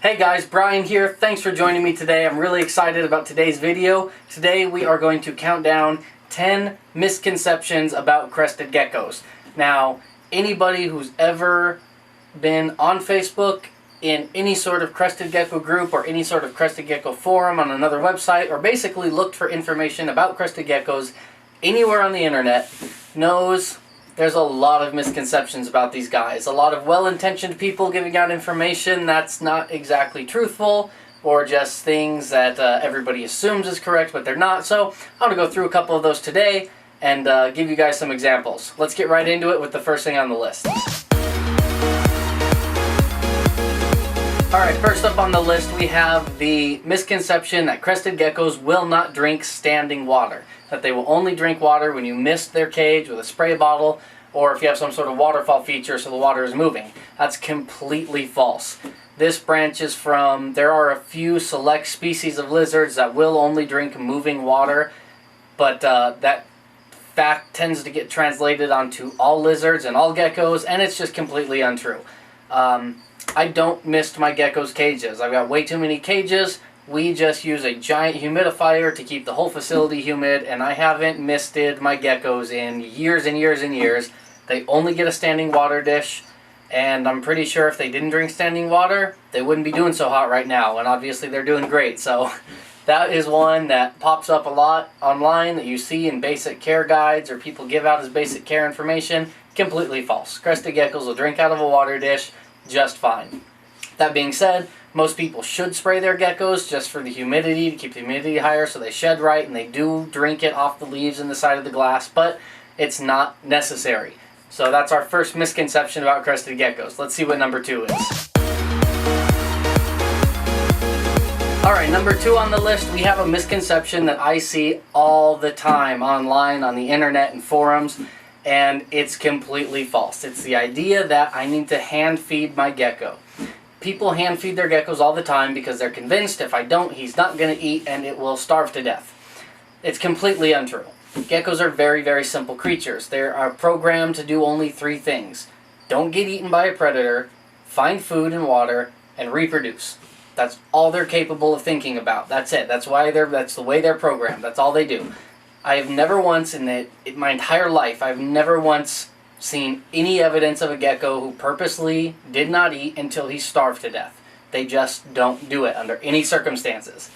Hey guys, Brian here. Thanks for joining me today. I'm really excited about today's video. Today we are going to count down 10 misconceptions about crested geckos. Now, anybody who's ever been on Facebook, in any sort of crested gecko group or any sort of crested gecko forum on another website, or basically looked for information about crested geckos anywhere on the internet, knows there's a lot of misconceptions about these guys. A lot of well-intentioned people giving out information that's not exactly truthful, or just things that everybody assumes is correct, but they're not. So I'm going to go through a couple of those today and give you guys some examples. Let's get right into it with the first thing on the list. Alright, first up on the list we have the misconception that crested geckos will not drink standing water. That they will only drink water when you mist their cage with a spray bottle, or if you have some sort of waterfall feature so the water is moving. That's completely false. This branches from, there are a few select species of lizards that will only drink moving water, but that fact tends to get translated onto all lizards and all geckos, and it's just completely untrue. I don't mist my geckos' cages. I've got way too many cages. We just use a giant humidifier to keep the whole facility humid, and I haven't misted my geckos in years and years and years. They only get a standing water dish, and I'm pretty sure if they didn't drink standing water, they wouldn't be doing so hot right now, and obviously they're doing great. So that is one that pops up a lot online that you see in basic care guides or people give out as basic care information. Completely false. Crested geckos will drink out of a water dish just fine. That being said, most people should spray their geckos just for the humidity, to keep the humidity higher so they shed right, and they do drink it off the leaves in the side of the glass, but it's not necessary. So that's our first misconception about crested geckos. Let's see what number 2 is. Alright, number 2 on the list, we have a misconception that I see all the time online, on the internet and forums, and it's completely false. It's the idea that I need to hand feed my gecko. People hand feed their geckos all the time because they're convinced if I don't, he's not going to eat and it will starve to death. It's completely untrue. Geckos are very, very simple creatures. They are programmed to do only 3 things. Don't get eaten by a predator, find food and water, and reproduce. That's all they're capable of thinking about. That's it. That's the way they're programmed. That's all they do. I have never once in my entire life, I've never once seen any evidence of a gecko who purposely did not eat until he starved to death. They just don't do it under any circumstances.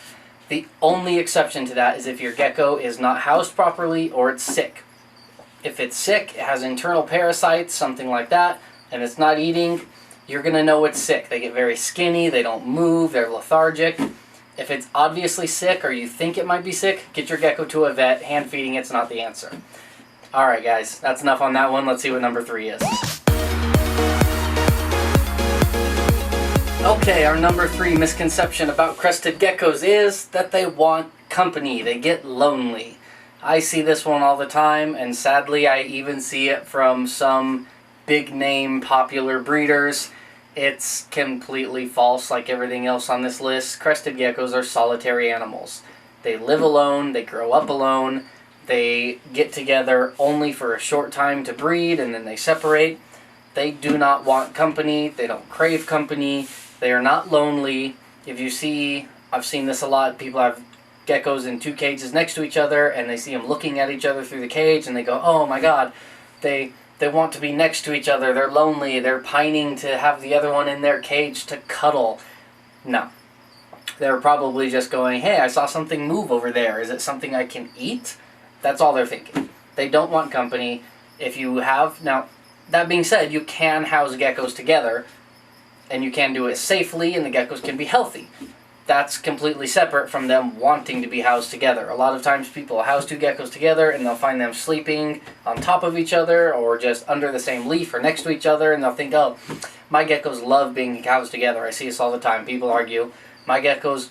The only exception to that is if your gecko is not housed properly or it's sick. If it's sick, it has internal parasites, something like that, and it's not eating, you're going to know it's sick. They get very skinny, they don't move, they're lethargic. If it's obviously sick or you think it might be sick, get your gecko to a vet. Hand feeding it's not the answer. Alright guys, that's enough on that one. Let's see what number 3 is. Okay, our number 3 misconception about crested geckos is that they want company. They get lonely. I see this one all the time, and sadly I even see it from some big name popular breeders. It's completely false like everything else on this list. Crested geckos are solitary animals. They live alone, they grow up alone, they get together only for a short time to breed and then they separate. They do not want company, they don't crave company, they are not lonely. If you see, I've seen this a lot, people have geckos in 2 cages next to each other and they see them looking at each other through the cage and they go, oh my god, they want to be next to each other, they're lonely, they're pining to have the other one in their cage to cuddle. No. They're probably just going, hey, I saw something move over there, is it something I can eat? That's all they're thinking. They don't want company. If you have, now, that being said, you can house geckos together, and you can do it safely, and the geckos can be healthy. That's completely separate from them wanting to be housed together. A lot of times people house 2 geckos together and they'll find them sleeping on top of each other or just under the same leaf or next to each other, and they'll think, oh, my geckos love being housed together. I see this all the time. People argue, my geckos,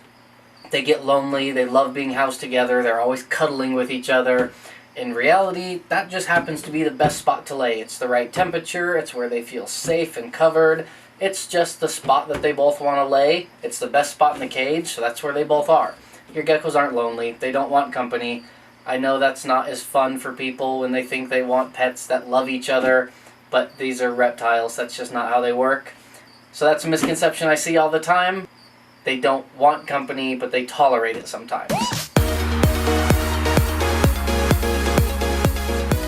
they get lonely, they love being housed together, they're always cuddling with each other. In reality, that just happens to be the best spot to lay. It's the right temperature, it's where they feel safe and covered. It's just the spot that they both want to lay. It's the best spot in the cage, so that's where they both are. Your geckos aren't lonely. They don't want company. I know that's not as fun for people when they think they want pets that love each other, but these are reptiles. That's just not how they work. So that's a misconception I see all the time. They don't want company, but they tolerate it sometimes.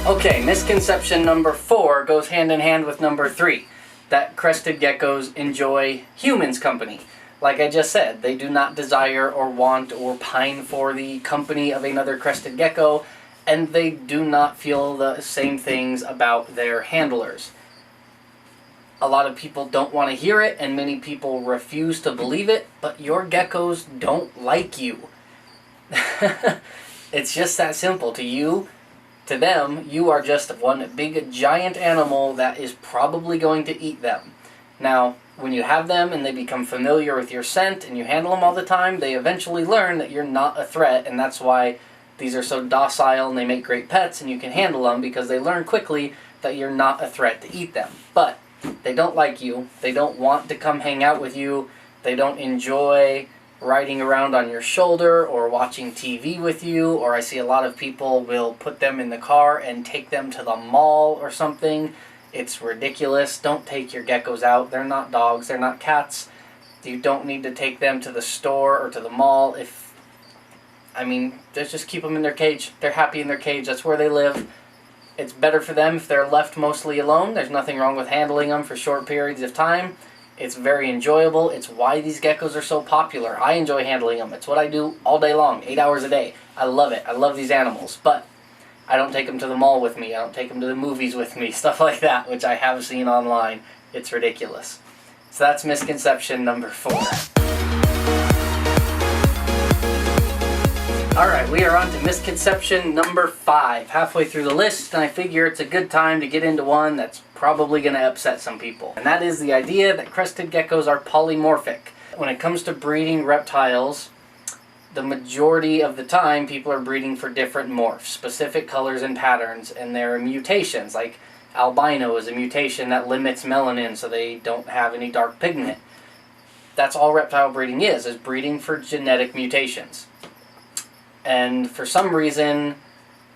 Okay, misconception number 4 goes hand in hand with number 3, that crested geckos enjoy humans' company. Like I just said, they do not desire or want or pine for the company of another crested gecko, and they do not feel the same things about their handlers. A lot of people don't want to hear it, and many people refuse to believe it, but your geckos don't like you. It's just that simple. To them, you are just one big giant animal that is probably going to eat them. Now, when you have them and they become familiar with your scent and you handle them all the time, they eventually learn that you're not a threat, and that's why these are so docile and they make great pets and you can handle them, because they learn quickly that you're not a threat to eat them. But they don't like you. They don't want to come hang out with you. They don't enjoy riding around on your shoulder or watching TV with you, or I see a lot of people will put them in the car and take them to the mall or something. It's ridiculous. Don't take your geckos out. They're not dogs. They're not cats. You don't need to take them to the store or to the mall. Just keep them in their cage. They're happy in their cage. That's where they live. It's better for them if they're left mostly alone. There's nothing wrong with handling them for short periods of time. It's very enjoyable. It's why these geckos are so popular. I enjoy handling them. It's what I do all day long, 8 hours a day. I love it. I love these animals. But I don't take them to the mall with me. I don't take them to the movies with me. Stuff like that, which I have seen online. It's ridiculous. So that's misconception number 4. Alright, we are on to misconception number 5. Halfway through the list, and I figure it's a good time to get into one that's probably going to upset some people. And that is the idea that crested geckos are polymorphic. When it comes to breeding reptiles, the majority of the time people are breeding for different morphs, specific colors and patterns, and there are mutations. Like albino is a mutation that limits melanin so they don't have any dark pigment. That's all reptile breeding is breeding for genetic mutations. And for some reason,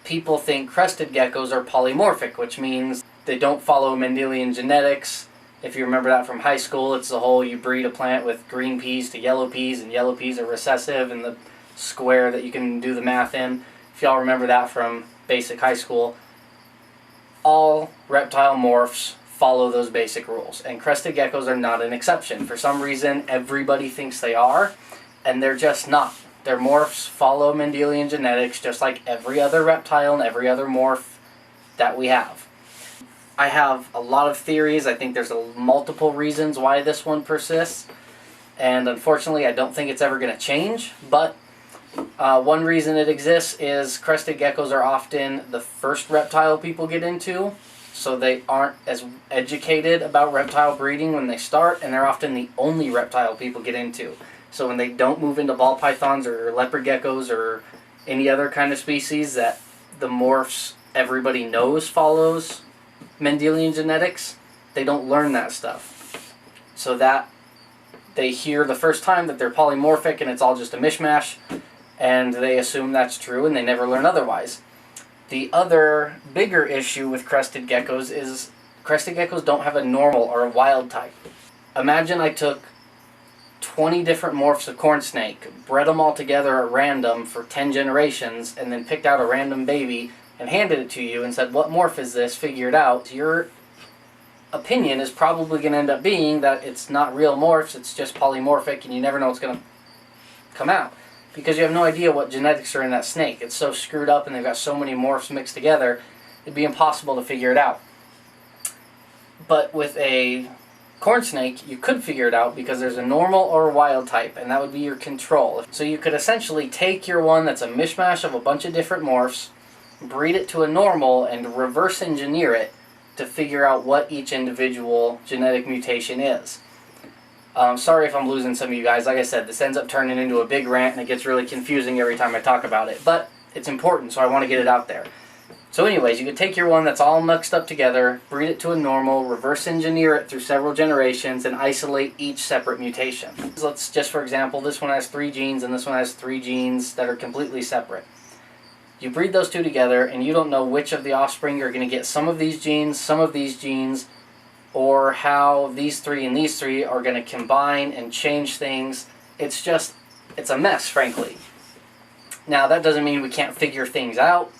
people think crested geckos are polymorphic, which means they don't follow Mendelian genetics. If you remember that from high school, it's the whole you breed a plant with green peas to yellow peas, and yellow peas are recessive, and the square that you can do the math in. If y'all remember that from basic high school, all reptile morphs follow those basic rules, and crested geckos are not an exception. For some reason, everybody thinks they are, and they're just not. Their morphs follow Mendelian genetics just like every other reptile and every other morph that we have. I have a lot of theories. I think there's multiple reasons why this one persists, and unfortunately I don't think it's ever going to change, but one reason it exists is crested geckos are often the first reptile people get into, so they aren't as educated about reptile breeding when they start, and they're often the only reptile people get into. So when they don't move into ball pythons or leopard geckos or any other kind of species that the morphs everybody knows follows Mendelian genetics, they don't learn that stuff. So that they hear the first time that they're polymorphic and it's all just a mishmash, and they assume that's true and they never learn otherwise. The other bigger issue with crested geckos is crested geckos don't have a normal or a wild type. Imagine I took 20 different morphs of corn snake, bred them all together at random for 10 generations, and then picked out a random baby and handed it to you and said, what morph is this? Figure it out. Your opinion is probably going to end up being that it's not real morphs, it's just polymorphic, and you never know what's going to come out, because you have no idea what genetics are in that snake. It's so screwed up and they've got so many morphs mixed together, it'd be impossible to figure it out. But with a corn snake, you could figure it out because there's a normal or a wild type, and that would be your control. So you could essentially take your one that's a mishmash of a bunch of different morphs, breed it to a normal, and reverse engineer it to figure out what each individual genetic mutation is. Sorry if I'm losing some of you guys. Like I said, this ends up turning into a big rant, and it gets really confusing every time I talk about it. But it's important, so I want to get it out there. So anyways, you could take your one that's all mixed up together, breed it to a normal, reverse engineer it through several generations, and isolate each separate mutation. So let's just, for example, this one has 3 genes and this one has 3 genes that are completely separate. You breed those two together, and you don't know which of the offspring are going to get some of these genes, or how these 3 and these 3 are going to combine and change things It's a mess, frankly. Now, that doesn't mean we can't figure things out.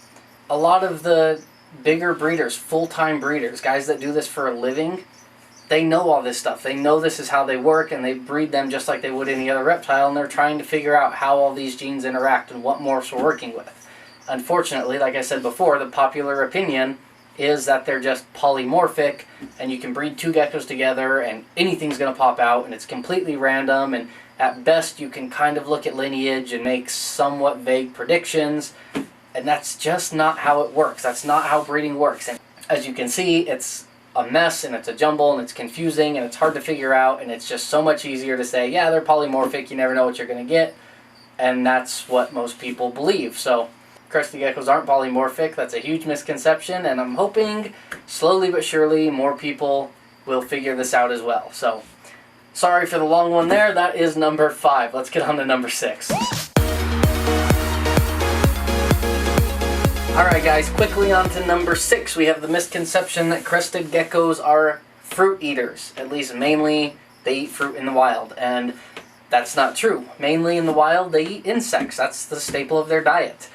A lot of the bigger breeders, full-time breeders, guys that do this for a living, they know all this stuff. They know this is how they work, and they breed them just like they would any other reptile, and they're trying to figure out how all these genes interact and what morphs we're working with. Unfortunately, like I said before, the popular opinion is that they're just polymorphic, and you can breed two geckos together and anything's going to pop out, and it's completely random, and at best you can kind of look at lineage and make somewhat vague predictions, and that's just not how it works. That's not how breeding works. And as you can see, it's a mess, and it's a jumble, and it's confusing, and it's hard to figure out, and it's just so much easier to say, yeah, they're polymorphic, you never know what you're going to get, and that's what most people believe. So Crested geckos aren't polymorphic. That's a huge misconception, and I'm hoping slowly but surely more people will figure this out as well. So, sorry for the long one there. That is number 5. Let's get on to number 6. Alright guys, quickly on to number 6. We have the misconception that crested geckos are fruit eaters. At least mainly they eat fruit in the wild, and that's not true. Mainly in the wild they eat insects. That's the staple of their diet.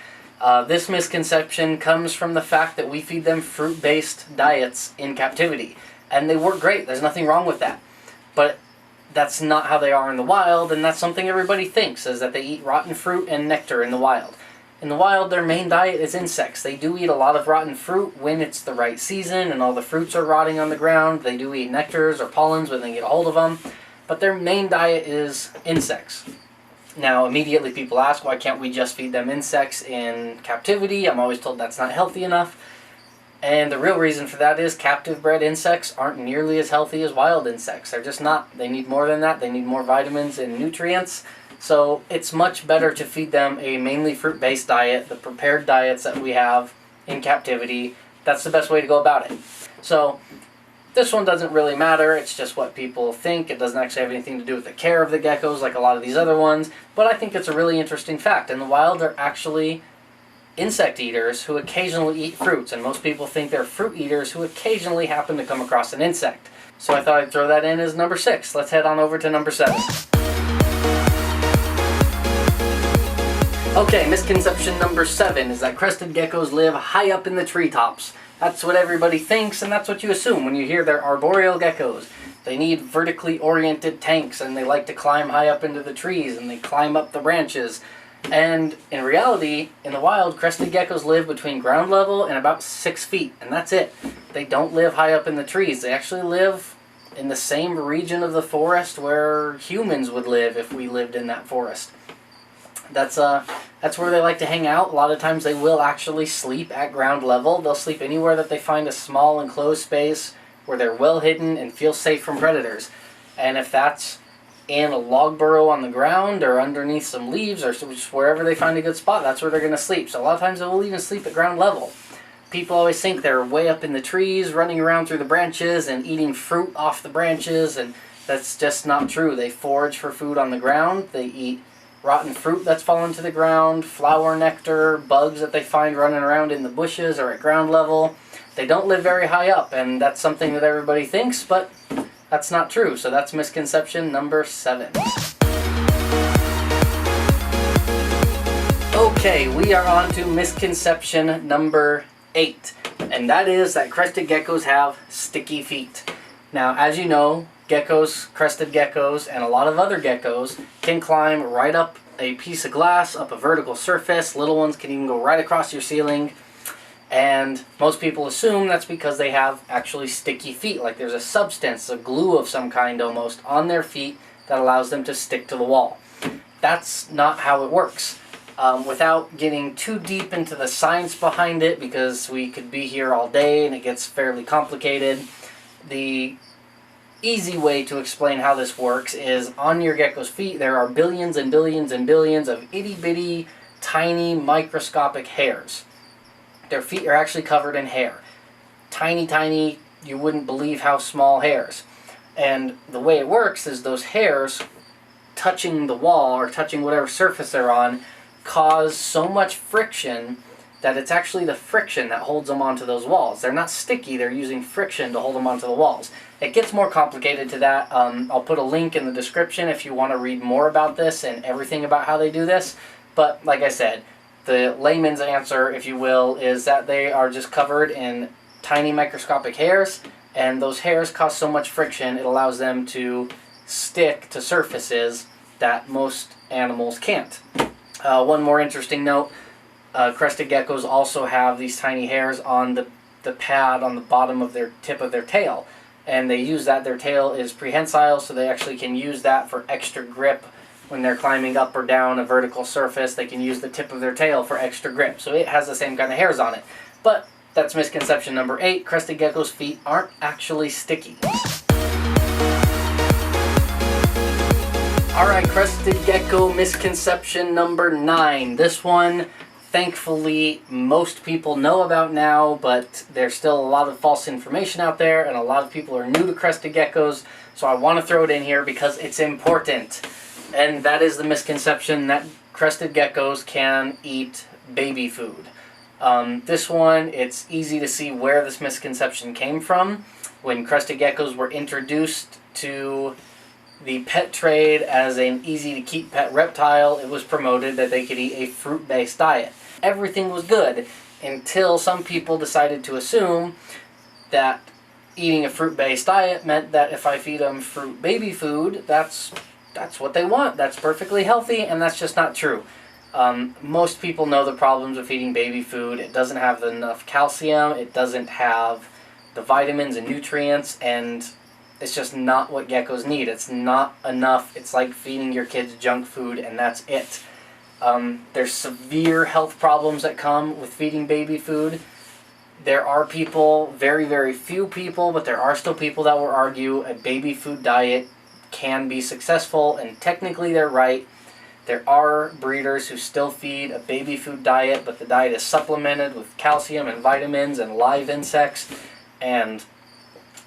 This misconception comes from the fact that we feed them fruit-based diets in captivity. And they work great, there's nothing wrong with that. But that's not how they are in the wild, and that's something everybody thinks, is that they eat rotten fruit and nectar in the wild. In the wild, their main diet is insects. They do eat a lot of rotten fruit when it's the right season and all the fruits are rotting on the ground. They do eat nectars or pollens when they get a hold of them. But their main diet is insects. Now, immediately people ask, why can't we just feed them insects in captivity? I'm always told that's not healthy enough. And the real reason for that is captive-bred insects aren't nearly as healthy as wild insects. They're just not. They need more than that. They need more vitamins and nutrients. So it's much better to feed them a mainly fruit-based diet, the prepared diets that we have in captivity. That's the best way to go about it. So this one doesn't really matter, it's just what people think. It doesn't actually have anything to do with the care of the geckos like a lot of these other ones, but I think it's a really interesting fact. In the wild, they're actually insect eaters who occasionally eat fruits, and most people think they're fruit eaters who occasionally happen to come across an insect. So I thought I'd throw that in as number 6. Let's head on over to number 7. Okay, misconception number 7 is that crested geckos live high up in the treetops. That's what everybody thinks, and that's what you assume when you hear they're arboreal geckos. They need vertically oriented tanks, and they like to climb high up into the trees, and they climb up the branches. And in reality, in the wild, crested geckos live between ground level and about 6 feet, and that's it. They don't live high up in the trees. They actually live in the same region of the forest where humans would live if we lived in that forest. That's where they like to hang out. A lot of times they will actually sleep at ground level. They'll sleep anywhere that they find a small enclosed space where they're well hidden and feel safe from predators. And if that's in a log burrow on the ground or underneath some leaves or just wherever they find a good spot, that's where they're going to sleep. So a lot of times they will even sleep at ground level. People always think they're way up in the trees, running around through the branches and eating fruit off the branches, and that's just not true. They forage for food on the ground. They eat rotten fruit that's fallen to the ground, flower nectar, bugs that they find running around in the bushes or at ground level. They don't live very high up, and that's something that everybody thinks, but that's not true. So that's misconception number 7. Okay, we are on to misconception number 8, and that is that crested geckos have sticky feet. Now, as you know, geckos, crested geckos, and a lot of other geckos can climb right up a piece of glass, up a vertical surface. Little ones can even go right across your ceiling. And most people assume that's because they have actually sticky feet, like there's a substance, a glue of some kind almost, on their feet that allows them to stick to the wall. That's not how it works. Without getting too deep into the science behind it, because we could be here all day and it gets fairly complicated, the easy way to explain how this works is on your gecko's feet there are billions and billions and billions of itty-bitty, tiny, microscopic hairs. Their feet are actually covered in hair. Tiny, tiny, you wouldn't believe how small hairs. And the way it works is those hairs touching the wall or touching whatever surface they're on cause so much friction that it's actually the friction that holds them onto those walls. They're not sticky, they're using friction to hold them onto the walls. It gets more complicated to that. I'll put a link in the description if you want to read more about this and everything about how they do this. But like I said, the layman's answer, if you will, is that they are just covered in tiny microscopic hairs, and those hairs cause so much friction it allows them to stick to surfaces that most animals can't. One more interesting note, crested geckos also have these tiny hairs on the pad on the bottom of their tip of their tail, and they use that. Their tail is prehensile, so they actually can use that for extra grip when they're climbing up or down a vertical surface. They can use the tip of their tail for extra grip, so it has the same kind of hairs on it. But that's misconception number 8. Crested geckos' feet aren't actually sticky. Alright, crested gecko misconception number 9. This one, thankfully, most people know about now, but there's still a lot of false information out there, and a lot of people are new to crested geckos, so I want to throw it in here because it's important. And that is the misconception that crested geckos can eat baby food. This one, it's easy to see where this misconception came from. When crested geckos were introduced to the pet trade as an easy-to-keep pet reptile, it was promoted that they could eat a fruit-based diet. Everything was good until some people decided to assume that eating a fruit-based diet meant that if I feed them fruit baby food, that's what they want. That's perfectly healthy, and that's just not true. Most people know the problems with eating baby food. It doesn't have enough calcium, it doesn't have the vitamins and nutrients, and it's just not what geckos need. It's not enough. It's like feeding your kids junk food, and that's it. There's severe health problems that come with feeding baby food. There are people, very, very few people, but there are still people that will argue a baby food diet can be successful, and technically they're right. There are breeders who still feed a baby food diet, but the diet is supplemented with calcium and vitamins and live insects, and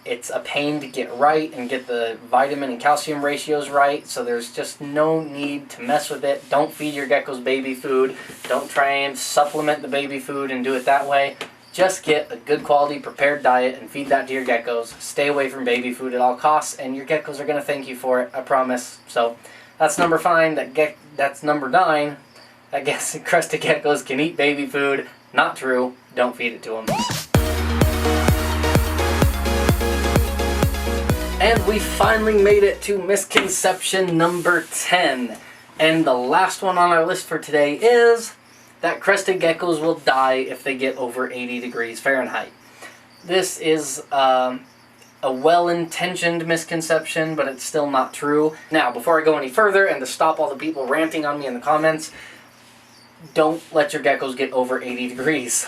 it's a pain to get right and get the vitamin and calcium ratios right, so there's just no need to mess with it. Don't feed your geckos baby food. Don't try and supplement the baby food and do it that way. Just get a good quality prepared diet and feed that to your geckos. Stay away from baby food at all costs, and your geckos are going to thank you for it, I promise. So that's number 5. That's number 9. I guess crested geckos can eat baby food. Not true. Don't feed it to them. And we finally made it to misconception number 10. And the last one on our list for today is that crested geckos will die if they get over 80 degrees Fahrenheit. This is a well-intentioned misconception, but it's still not true. Now, before I go any further, and to stop all the people ranting on me in the comments, don't let your geckos get over 80 degrees.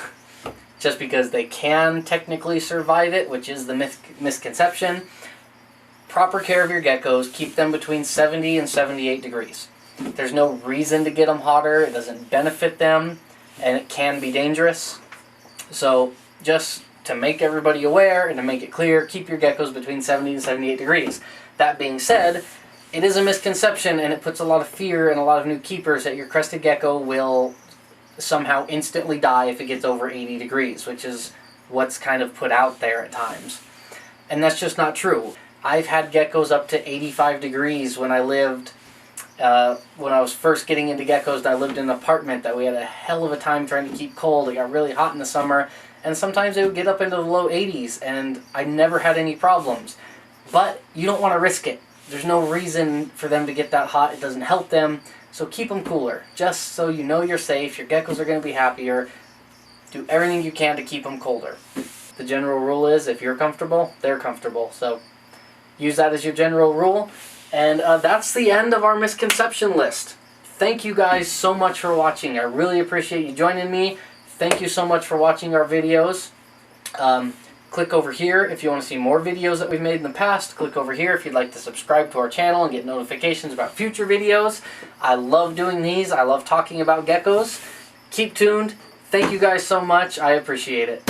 Just because they can technically survive it, which is the misconception. Proper care of your geckos, keep them between 70 and 78 degrees. There's no reason to get them hotter. It doesn't benefit them, and it can be dangerous. So just to make everybody aware and to make it clear, keep your geckos between 70 and 78 degrees. That being said, it is a misconception, and it puts a lot of fear in a lot of new keepers that your crested gecko will somehow instantly die if it gets over 80 degrees, which is what's kind of put out there at times. And that's just not true. I've had geckos up to 85 degrees when I lived when I was first getting into geckos. I lived in an apartment that we had a hell of a time trying to keep cold. It got really hot in the summer, and sometimes they would get up into the low 80s, and I never had any problems. But you don't want to risk it. There's no reason for them to get that hot. It doesn't help them, so keep them cooler. Just so you know you're safe, your geckos are going to be happier. Do everything you can to keep them colder. The general rule is, if you're comfortable, they're comfortable. So use that as your general rule. And that's the end of our misconception list. Thank you guys so much for watching. I really appreciate you joining me. Thank you so much for watching our videos. Click over here if you want to see more videos that we've made in the past. Click over here if you'd like to subscribe to our channel and get notifications about future videos. I love doing these. I love talking about geckos. Keep tuned. Thank you guys so much. I appreciate it.